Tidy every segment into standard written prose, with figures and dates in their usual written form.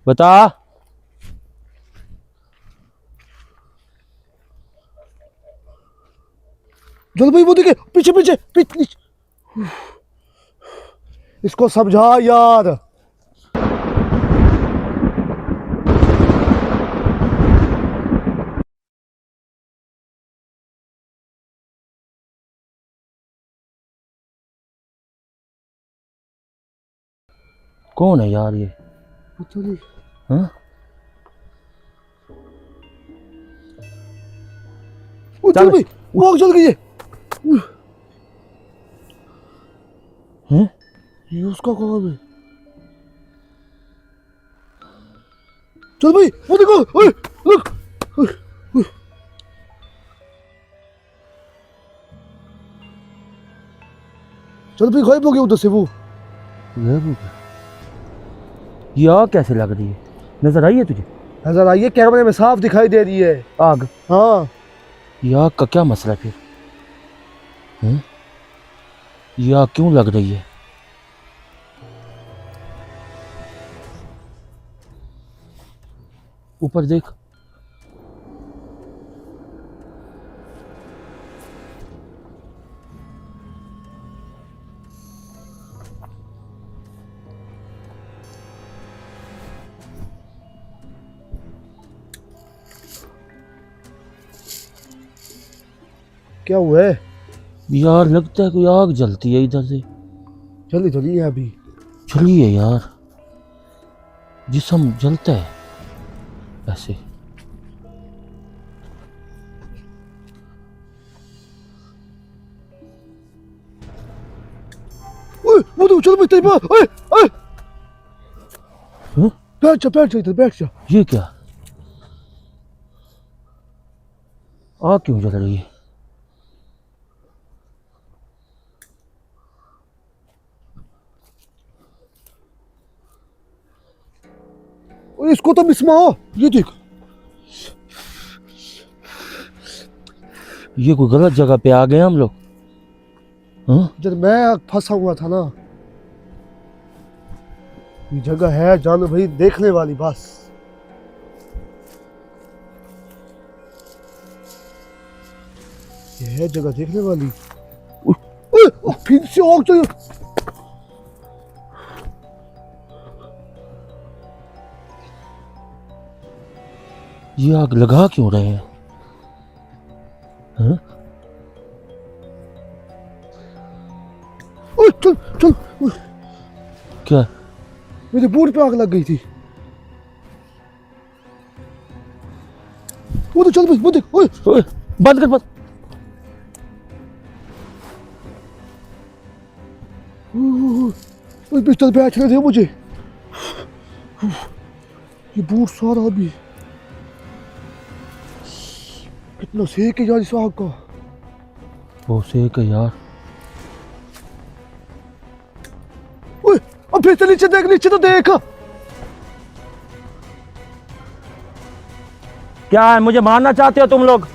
बता। जल्दी भाई, वो देखे पीछे पीछे पीछे। इसको समझा यार। कौन है यार ये? पता नहीं। हाँ? चल भाई, वो चल गई। हैं? ये उसका काम है। चल भाई, वो देखो। ओए लुक। चल भाई, गायब हो गया उधर से वो। ये आग कैसे लग रही है? नजर आई है तुझे? नजर आई है, कैमरे में साफ दिखाई दे रही है आग? हाँ। ये आग का क्या मसला है फिर? हैं? ये आग क्यों लग रही है? ऊपर देख। क्या हुआ है? यार लगता है कोई आग जलती है इधर से। जल्दी चलिए अभी। चलिए यार, जिस्म जलता है ऐसे। ओए वो तो चल भाई, तेरी बात। ओए ओए, हैं? बैठ जा इधर, बैठ जा। ये क्या? आग क्यों जल रही है? ओए इसको तो मिसमा, ये देख। ये कोई गलत जगह पे आ गए हम लोग। हाँ? जब मैं फंसा हुआ था ना, ये जगह है जान भाई देखने वाली बस। ये है जगह देखने वाली। ओए ओए, फिर से आग चल। ये आग लगा क्यों रहे हैं? हाँ? ओए चल चल। ओए, क्या? मेरे बूट पे आग लग गई थी। वो तो चल भाई, वो देख। ओए ओए, बंद कर, बंद। ओए पिस्टल पे अच्छे दे मुझे। ये बूट सारा अभी कितना सेक है यार इस आग का। वो सेक है यार। ओए अब फिर से नीचे देख, नीचे तो देख। क्या है, मुझे मारना चाहते हो तुम लोग?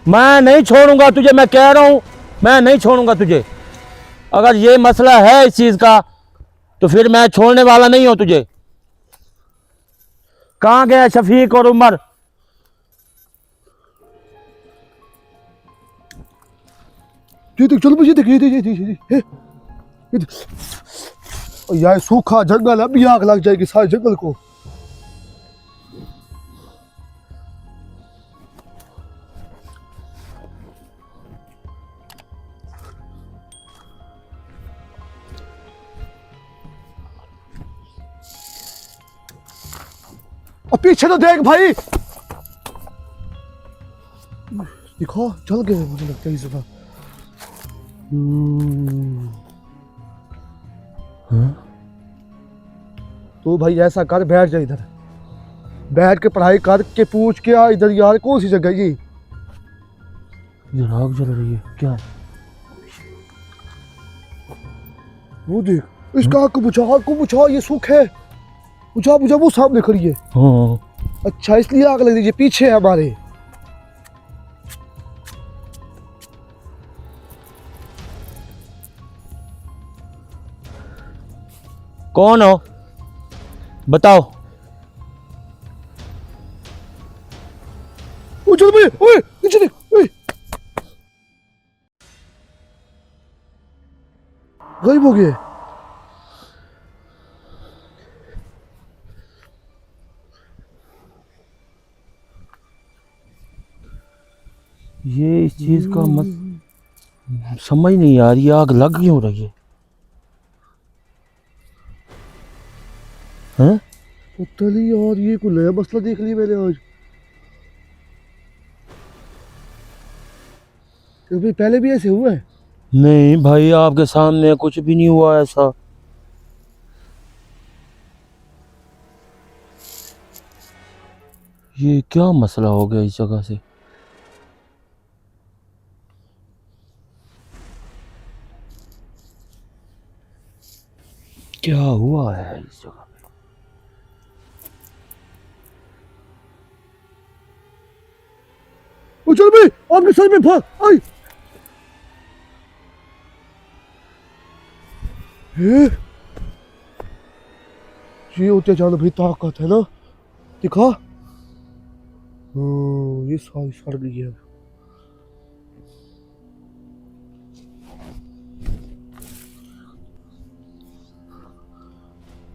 मैं नहीं छोड़ूंगा तुझे, मैं कह रहा हूं, मैं नहीं छोड़ूंगा तुझे। अगर ये मसला है इस चीज का तो फिर मैं छोड़ने वाला नहीं हूं तुझे। कहां गए शफीक और उमर? ये देख, चल मुझे देख, ये देख, ये देख, ये देख, ये देख। और यार सूखा जंगल, अभी आग लग जाएगी सारे जंगल को। और पीछे तो देख भाई। दिखो चल गए मुझे लगता है इस दफा। तो भाई ऐसा कर, बैठ जा इधर, बैठ के पढ़ाई करके पूछ के आ इधर यार, कौन सी जगह ये? इधर आग जल रही है क्या? वो देख, इसका आग को बुझा, ये सुख है। बुझा बुझा, वो सामने खड़ी है। हाँ। अच्छा इसलिए आग लग रही है, पीछे है हमारे। कौन हो बताओ? ओए नीचे देख, ओए गायब हो गया। ये इस चीज का समझ नहीं आ रही, आग लग क्यों रही है? हैं? पता नहीं यार, ये कोई नया मसला देख लिया मैंने आज। कभी पहले भी ऐसे हुआ है? नहीं भाई, आपके सामने कुछ भी नहीं हुआ ऐसा। ये क्या मसला हो गया इस जगह से? क्या हुआ है इस जगह पे? ओ चल भाई, आपके सर में भाग आई। ये होते जान भाई ताकत है ना, दिखा। ये सारी सड़ गई है।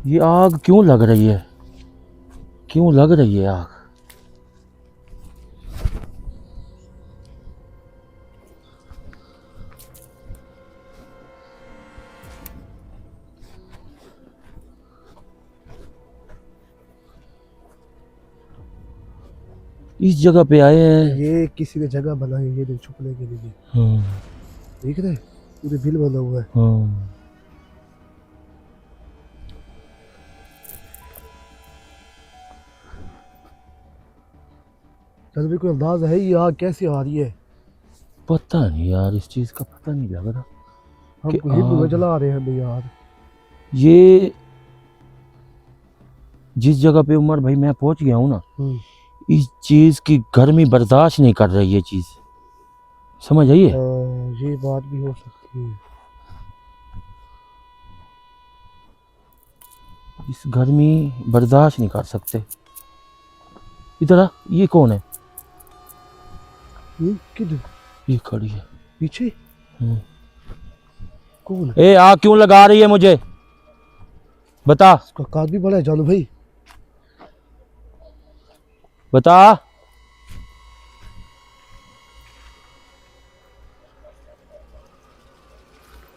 ये आग क्यों लग रही है? क्यों लग रही है आग? इस जगह पे आए हैं। ये किसी ने जगह बनाई है, ये देख छुपने के लिए। देख रहे पूरे बिल बना हुआ है। चल भी कोई अंदाज है ये आग कैसे आ रही है? पता नहीं यार, इस चीज का पता नहीं लग रहा। हम कि हिंदू में आग- जला रहे हैं भाई यार। ये जिस जगह पे उमर भाई मैं पहुंच गया हूँ ना, इस चीज की गर्मी बर्दाश्त नहीं कर रही है चीज, समझ आइए? ये बात भी हो सकती है। इस गर्मी बर्दाश्त नहीं कर सकते। इधर आ, ये कौन है? किधर? ये खड़ी है पीछे। कौन है? ए, आग क्यों लगा रही है मुझे? बता इसका काद भी बड़ा है जानू भाई। बता।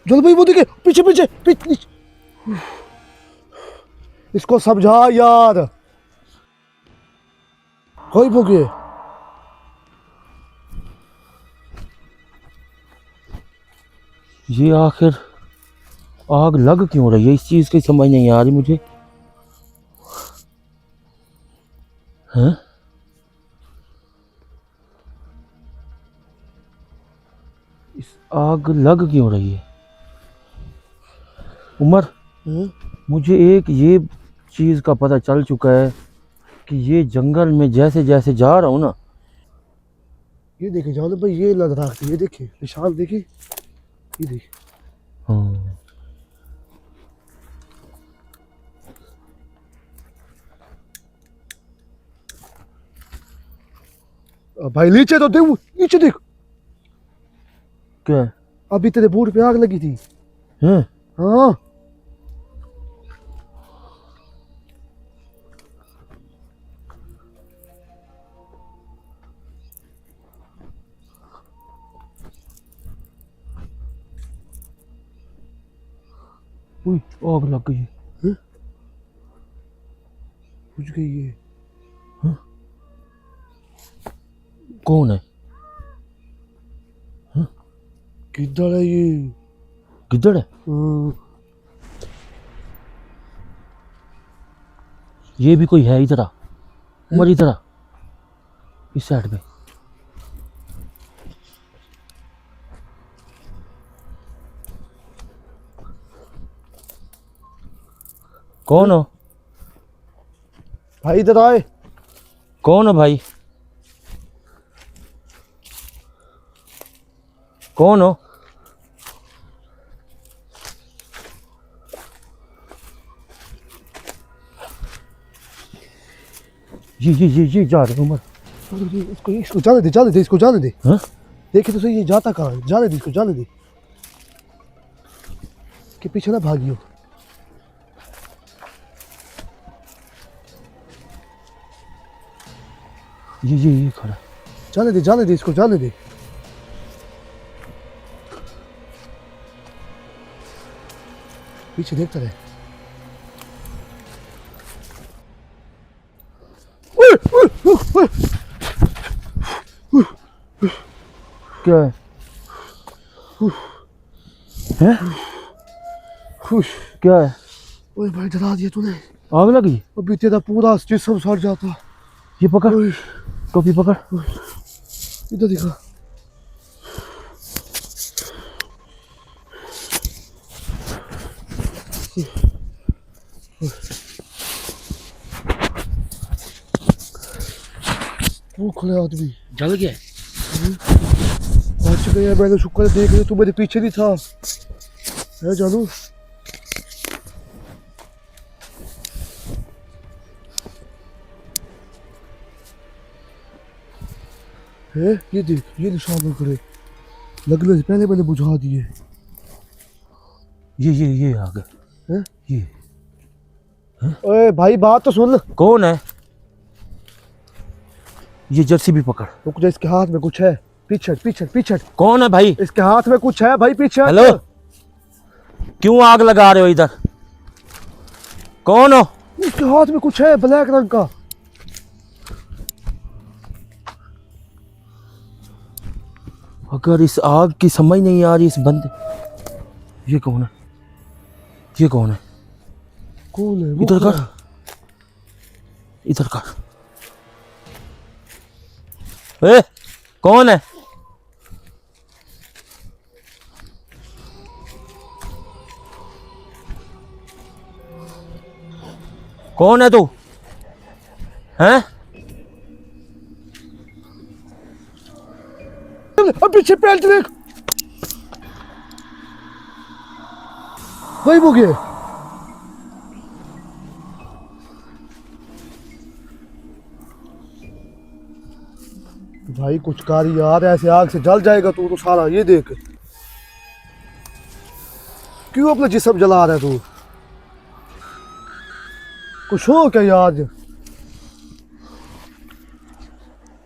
जानू भाई वो देखे पीछे पीछे पीछे। इसको समझा यार। कोई हो गए। ये आखिर आग लग क्यों रही है? इस चीज की समझ नहीं आ रही मुझे। हैं? इस आग लग क्यों रही है? उमर, मुझे एक ये चीज का पता चल चुका है कि ये जंगल में जैसे जैसे जा रहा हूँ ना, ये देखे जानू भाई, ये लग रहा है, ये देखे निशान देखे, ये देखे। भाई नीचे तो देख, नीचे देख। क्या है? अभी तेरे बूट पे आग लगी थी। हैं? हाँ उई, आग लग गई है। बुझ गई ये। कौन है? किधर है ये? किधर है? ये भी कोई है? इधर आ उमर, इधर आ, इस साइड में। कौन हो? भाई इधर आए। कौन हो भाई? कौन हो? ये जा रहे उमर। इसको इसको जाने दे इसको जाने दे। हाँ? देखे तो सही ये जाता कहाँ है, जाने दे इसको जाने दे कि पीछे ना भागियो। ये खड़ा। जाने दे इसको जाने दे। पीछे देखता रहे। क्या है? हैं? क्या है? ओए भाई डरा दिया तूने। आग लगी? अभी तेरा पूरा जिस्म सड़ जाता। ये पकड़, टोपी पकड़। इधर दिखा। वो खुले आदमी जल गया? बच गया। मैंने शुक्र देख लिया तू मेरे पीछे नहीं था। है जानू है ये देख ये निशान करे लगने से पहले मैंने बुझा दिए। ये आ गए। हैं? ये ओए भाई बात तो सुन। कौन है? ये जर्सी भी पकड़। रुक जा इसके हाथ में कुछ है। पीछे कौन है भाई? इसके हाथ में कुछ है भाई पीछे। हेलो, क्यों आग लगा रहे हो इधर? कौन हो? इसके हाथ में कुछ है ब्लैक रंग का। अगर इस आग की समझ नहीं आ रही इस बंदे, ये कौन है? ये कौन है? कौन है? वो इधर कौन कर, है? इधर कर। ए, कौन है? कौन है तू? हैं? अब पीछे पैर देख। वही वो गया। भाई कुछ कार यार ऐसे आग से जल जाएगा तू तो सारा। ये देख क्यों अपना जिस्म जला रहा है तू? कुछ हो क्या यार?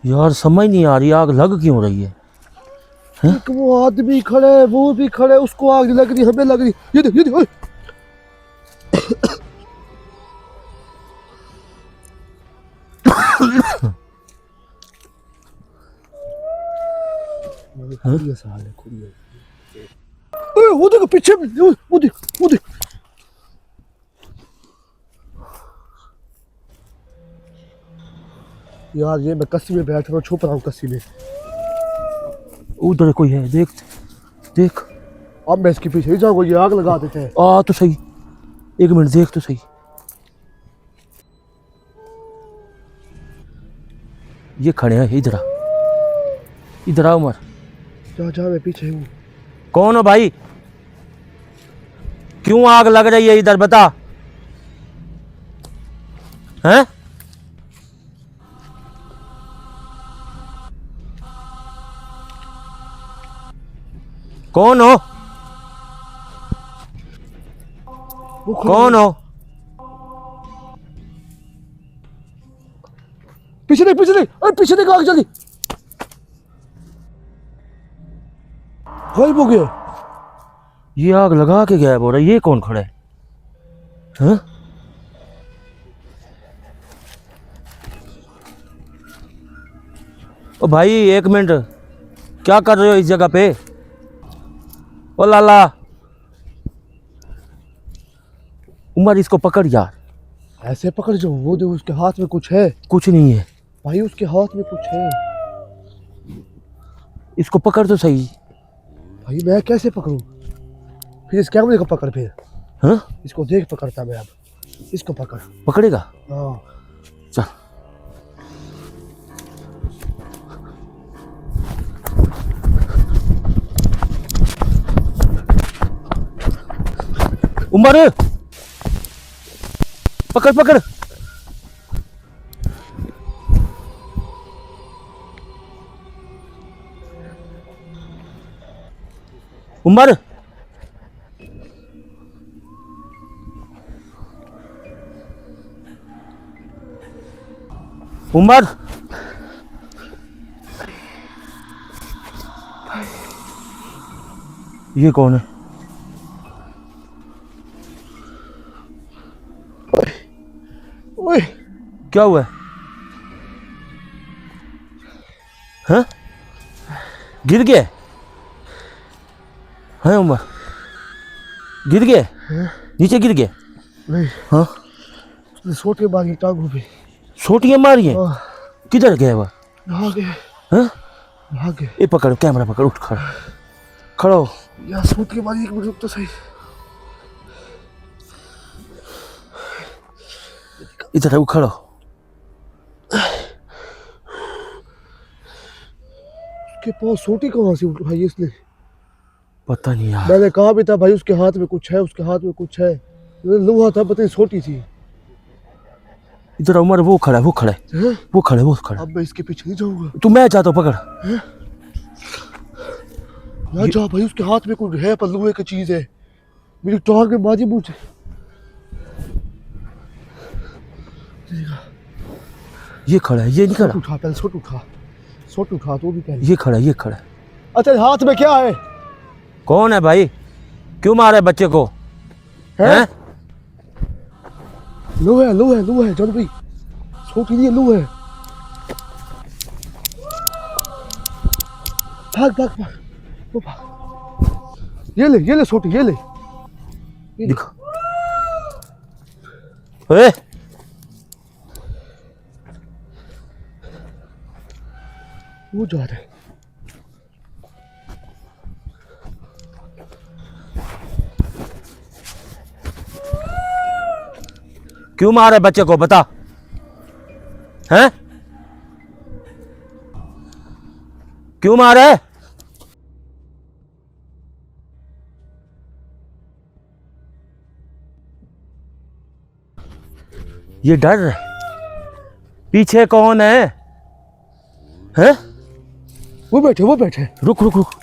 यार समझ नहीं आ रही आग लग क्यों रही है? एक वो आदमी खड़े वो भी खड़े, उसको आग नहीं लग रही हमें लग रही। ये देख ओए। खुरिया साल है खुरिया। ओए वो देखो पीछे वो देख। यार ये मैं कस्सी में बैठ रहा हूँ, छुप रहा हूँ कस्सी में। उधर कोई है, देख देख। अब मैं इसके पीछे ही जाऊंगा, ये आग लगा देते हैं। आ तो सही, एक मिनट देख तो सही। ये खड़े हैं, इधर आ उमर। जा मैं पीछे हूँ। कौन हो भाई? क्यों आग लग रही है इधर, बता। हैं? कौन हो? कौन हो? पीछे देख अरे पीछे देख आग जल्दी। गायब हो गया। ये आग लगा के गायब हो रहा है। ये कौन खड़ा है? हाँ? ओ भाई एक मिनट, क्या कर रहे हो इस जगह पे? ओ लाला, उमर इसको पकड़ यार। ऐसे पकड़ जाओ, वो जो उसके हाथ में कुछ है। कुछ नहीं है भाई उसके हाथ में कुछ है। इसको पकड़ तो सही। भाई मैं कैसे पकड़ूं? फिर इस कैमरे को पकड़ फिर। हाँ? इसको देख पकड़ता मैं अब। इसको पकड़। पकड़ेगा? हाँ चल। उमर पकड़। उमर उमर ये कौन है? ओए क्या हुआ है? हाँ? गिर गए हैं उमर? गिर गए? नीचे गिर गए? नहीं, हाँ? उसने सोटे मारी टांगों पे। छोटियां मारी हैं? हाँ, किधर गए वह? भागे हाँ? भागे। ये पकड़, कैमरा पकड़, उठ खड़ा खड़ा हो। यार सोट के मारी, एक मिनट रुक तो सही। इधर है, खड़ा हो। उसके पास सोटी कहाँ से उठाई इसने? पता नहीं यार। मैंने कहा भी था भाई उसके हाथ में कुछ है, उसके हाथ में कुछ है। लोहा था, पता नहीं सोटी थी। इधर उमर, वो खड़ा है, वो खड़ा है, हैं? वो खड़ा है, वो खड़ा है। अब मैं इसके पीछे नहीं जाऊंगा। तू, मैं चाहता हूँ, पकड़। यार जा भाई, उसके हाथ में कुछ है, पर लोहे की चीज है। मेरी टांग में मारी मुझे। ये खड़ा है, ये नहीं खड़ा। उठा पहले, सोट उठा, सोट उठा तो भी पहले। ये खड़ा है, ये खड़ा है। अच्छा, हाथ में क्या है? कौन है भाई? क्यों मारे बच्चे को? हैं? लो है, लो है, लो है जान भाई, सोटी नहीं है, लो है। भाग भाग भाग, वो भाग। ये ले सोटी, ये ले। दिखो। ओए, वो जा रहा है। क्यों मारे बच्चे को, बता। हैं? क्यों मारे? ये डर रहा है। पीछे कौन है? हैं? वो बैठे, वो बैठे। रुक रुक रुक।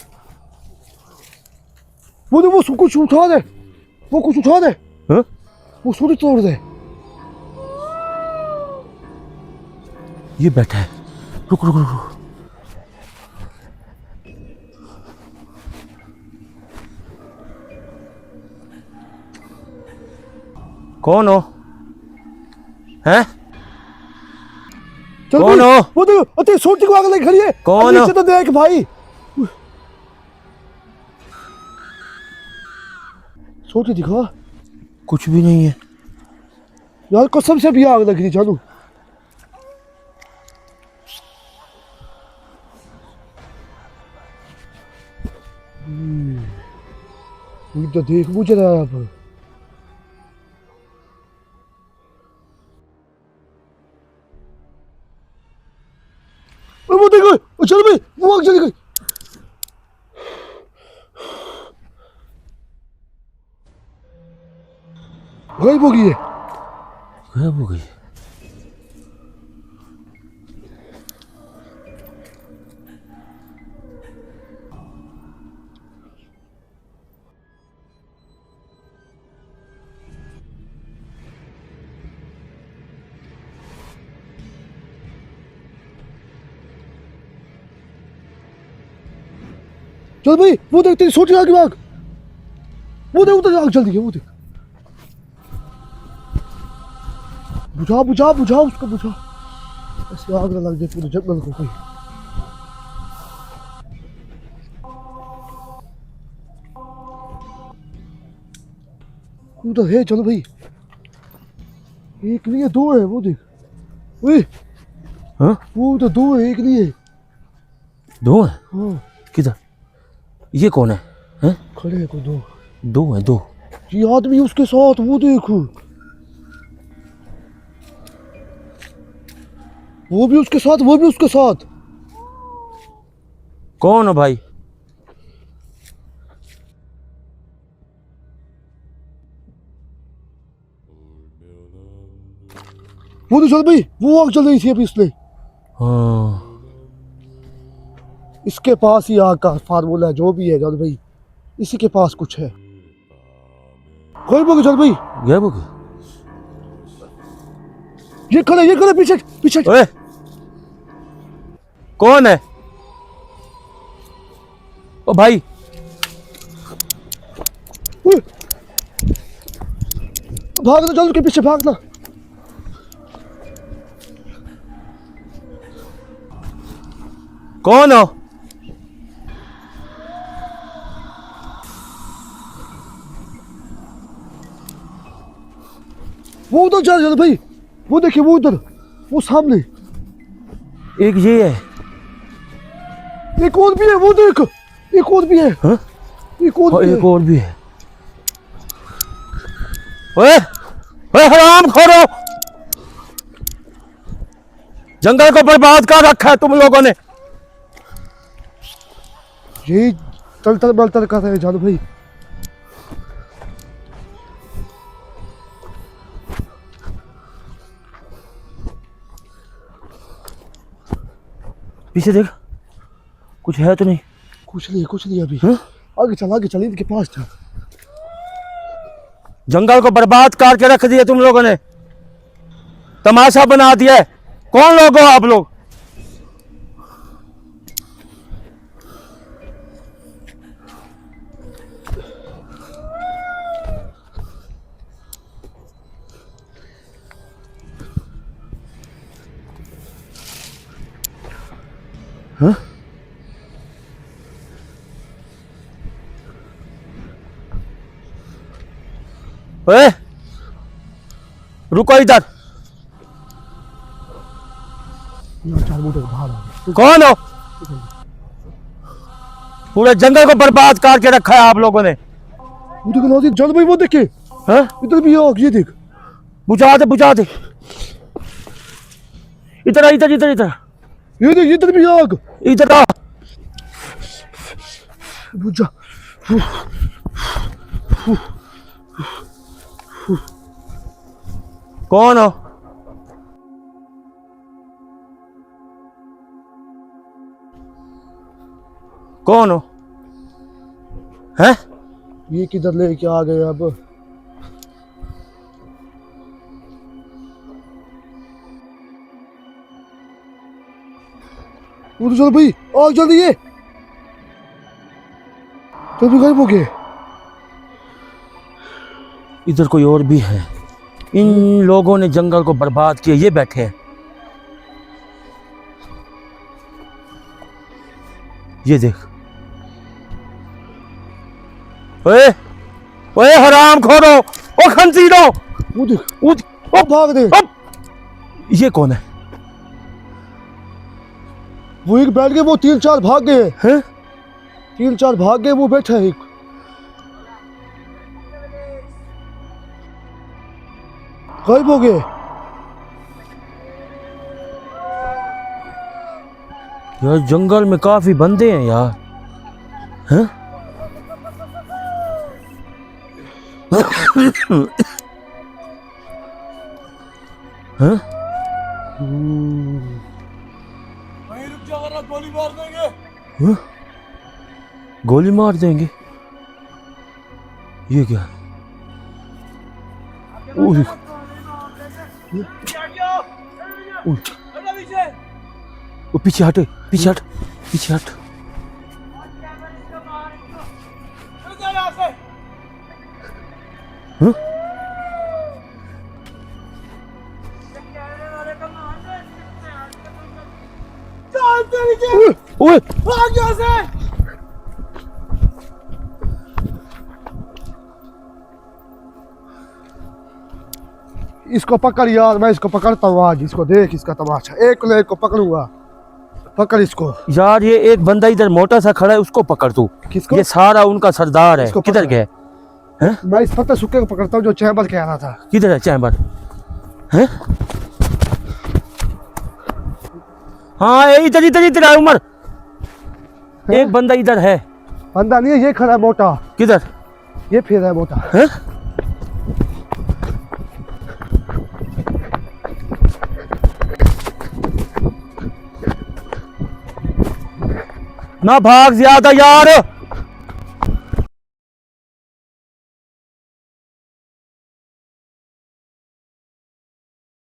वो दे, वो कुछ उठा दे, वो कुछ उठा दे। हाँ? वो सोटी तोड़ दे। ये बैठा है। रुक रुक रुक रुक। कौन हो? हैं? चल कौन भाई, हो? वो देखो, अरे सोटी को आग लगी खड़ी है। कौन हो? नीचे तो देख भाई। सोटी दिखा। कुछ भी नहीं है यार कसम से भी आग लग रही जानू। तो देख मुझे रहा है अब। वो देखो, चल भाई, वो आग चली गई। गायब हो गई है। गायब हो गई। चल भाई, वो देख तेरी सोटी आगे भाग। वो देख उधर आग चल रही है, वो देख। बुझा बुझा बुझा उसको, बुझा। ऐसे आग ना लग जाए पूरे जंगल को कोई। उधर है, चलो भाई। एक नहीं है, दो है, वो देख। ओए, हाँ? वो उधर दो है, एक नहीं है। दो है? हाँ, किधर? ये कौन है? हैं? खड़े हैं कोई दो। दो है, दो। ये आदमी उसके साथ, वो देखो। वो भी उसके साथ, वो भी उसके साथ। कौन है भाई? वो तो चल भाई, वो आग चल रही थी अभी इसलिए। हाँ। इसके पास ही आग का फार्मूला है, जो भी है चल भाई। इसी के पास कुछ है। गायब हो गए चल भाई। गायब हो गए। ये खड़ा पीछे पीछे। ओए कौन है? ओ भाई ओए, भागना चल, उसके पीछे भागना। कौन हो? वो उधर चल भाई, वो देखिए, वो उधर, वो सामने एक ये है। एक और भी है, वो देख, एक और भी है। हाँ? एक और भी एक है। और भी है। ओए ओए हराम खोरो, जंगल को बर्बाद कर रखा है तुम लोगों ने। यही तलतर बलतर कर रहे हैं जादू भाई। पीछे देख, कुछ है तो नहीं? कुछ नहीं अभी। हाँ? आगे चल, इनके पास चल। जंगल को बर्बाद करके रख दिया तुम लोगों ने, तमाशा बना दिया है। कौन लोग हो आप लोग? हाँ? ओए रुको इधर। चार मोटर बाहर आ गए। कौन हो? पूरे जंगल को बर्बाद करके रखा है आप लोगों ने। वो देखो नौजी, जादू भाई वो देखे, हाँ? इधर भी आग, ये देख। बुझा दे। इधर आ, इधर ये देख, इधर भी आग। इधर आ। बुझा। कौन हो? कौन हो? हैं? ये किधर लेके आ गए अब? वो तो चल भाई, आग जल्दी, ये तो भी गायब हो गए। इधर कोई और भी है। इन लोगों ने जंगल को बर्बाद किया, ये बैठे हैं। ये देख। ओए ओए हराम खोरो, ओ खंजीरो, वो देख, ओ भाग दे। ये कौन है? वो एक बैठ गए, वो 3-4 भाग गए। हैं? 3-4 भाग गए, वो बैठा है एक। गायब हो गए। यार जंगल में काफी बंदे हैं यार। हैं? हैं? वहीं रुक जा वरना गोली मार देंगे। हैं? गोली मार देंगे? ये क्या है? ओह, ओह, वो पीछे हट। हाँ? ओए इसको पकड़ यार, मैं इसको पकड़ता हूँ आज। इसको देख, इसका तमाशा। एक को पकड़ूंगा। पकड़ इसको यार, ये एक बंदा इधर मोटा सा खड़ा है, उसको पकड़ तू। किसको? ये सारा उनका सरदार है। इसको किधर पकड़। गया? हैं? मैं इस पत्ते सूखे को पकड़ता हूँ जो चैम्बर कह रहा था। किधर है चैम्बर? हैं? हाँ इधर है उमर। एक बंदा इधर है। बंदा नहीं है, ये खड़ा है मोटा। किधर? ये फिर है मोटा। हैं? ना भाग ज्यादा यार।